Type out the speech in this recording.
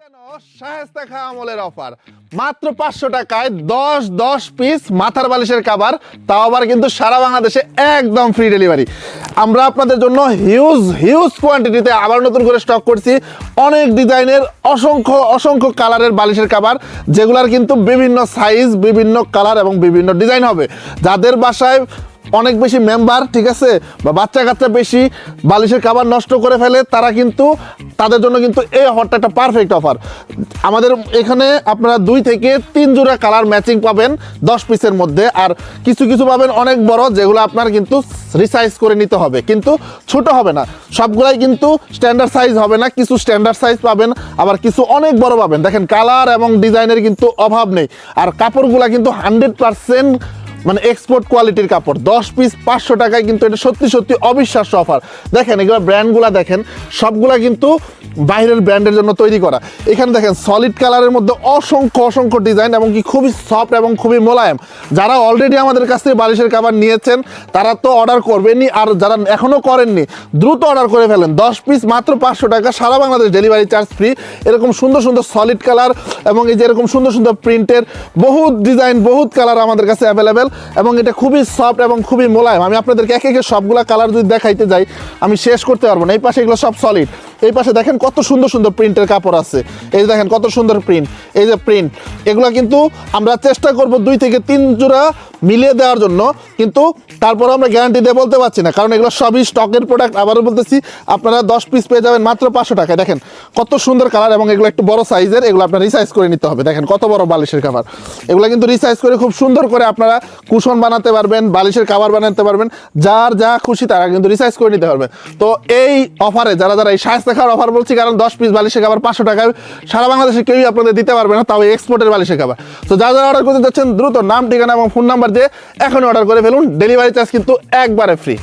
যেন শায়েস্তা খাঁ আমলের অফার মাত্র 500 টাকায় 10 পিস মাথার বালিশের কভার, তাও আবার কিন্তু সারা বাংলাদেশে একদম ফ্রি ডেলিভারি। আমরা আপনাদের জন্য হিউজ কোয়ান্টিটিতে আবার নতুন করে স্টক করছি অনেক ডিজাইনের অসংখ্য কালারের বালিশের কভার, যেগুলার কিন্তু বিভিন্ন সাইজ, বিভিন্ন কালার এবং বিভিন্ন ডিজাইন হবে। যাদের বাসায় অনেক বেশি মেম্বার, ঠিক আছে, বা বাচ্চা কাচ্চা বেশি বালিশের কভার নষ্ট করে ফেলে, তারা কিন্তু তাদের জন্য কিন্তু এই অফারটা একটা পারফেক্ট অফার। আমাদের এখানে আপনারা 2 থেকে 3 জোড়া কালার ম্যাচিং পাবেন 10 পিসের মধ্যে, আর কিছু পাবেন অনেক বড়, যেগুলো আপনার কিন্তু রিসাইজ করে নিতে হবে, কিন্তু ছোট হবে না, সবগুলাই কিন্তু স্ট্যান্ডার্ড সাইজ হবে না, কিছু স্ট্যান্ডার্ড সাইজ পাবেন, আবার কিছু অনেক বড় পাবেন। দেখেন কালার এবং ডিজাইনের কিন্তু অভাব নেই, আর কাপড়গুলা কিন্তু 100% মানে এক্সপোর্ট কোয়ালিটির কাপড়। 10 পিস 500 টাকায় কিন্তু এটা সত্যি অবিশ্বাস্য অফার। দেখেন এগুলো ব্র্যান্ডগুলা দেখেন, সবগুলা কিন্তু বাইরের ব্র্যান্ডের জন্য তৈরি করা। এখানে দেখেন সলিড কালারের মধ্যে অসংখ্য ডিজাইন এবং কি খুবই সফট এবং খুবই মোলায়েম। যারা অলরেডি আমাদের কাছ থেকে বালিশের কভার নিয়েছেন তারা তো অর্ডার করবেনই, আর যারা এখনও করেননি দ্রুত অর্ডার করে ফেলেন। 10 পিস মাত্র 500 টাকা, সারা বাংলাদেশ ডেলিভারি চার্জ ফ্রি। এরকম সুন্দর সলিড কালার এবং এই যে এরকম সুন্দর প্রিন্টের বহুত ডিজাইন, বহুত কালার আমাদের কাছে অ্যাভেলেবেল, এবং এটা খুবই সফট এবং খুবই মোলায়েম। আমি আপনাদেরকে একে সবগুলা কালার যদি দেখাইতে যাই আমি শেষ করতে পারবো না। এই পাশে এগুলো সব সলিড, এই পাশে দেখেন কত সুন্দর প্রিন্টের কাপড় আছে, এই দেখেন কত সুন্দর প্রিন্ট, এই যে প্রিন্ট, এগুলো কিন্তু আমরা চেষ্টা করব 2 থেকে 3 জোড়া মিলিয়ে দেওয়ার জন্য, কিন্তু তারপরে আমরা গ্যারান্টি দিয়ে বলতে পারছি না, কারণ এগুলো সবই স্টকের প্রোডাক্ট। আবারও বলতেছি, আপনারা 10 পিস পেয়ে যাবেন মাত্র 500 টাকায়। দেখেন কত সুন্দর কালার, এবং এগুলো একটু বড় সাইজের, এগুলো আপনার রিসাইজ করে নিতে হবে। দেখেন কত বড় বালিশের কভার, এগুলো কিন্তু রিসাইজ করে খুব সুন্দর করে আপনারা কুশন বানাতে পারবেন, বালিশের কভার বানাতে পারবেন, যার যা খুশি তারা কিন্তু রিসাইজ করে নিতে পারবেন। তো এই অফারে যারা এই শায়েস্তা খাঁর অফার বলছি, কারণ 10 পিস বালিশের কভার 500 টাকায় সারা বাংলাদেশে কেউই আপনাদের দিতে পারবে না, তাও এক্সপোর্টের বালিশের কভার। তো যারা অর্ডার করতে যাচ্ছেন দ্রুত নাম, ঠিকানা এবং ফোন নাম্বার দিয়ে এখন অর্ডার করে ফেলুন। ডেলিভারি চার্জ কিন্তু একবারে ফ্রি।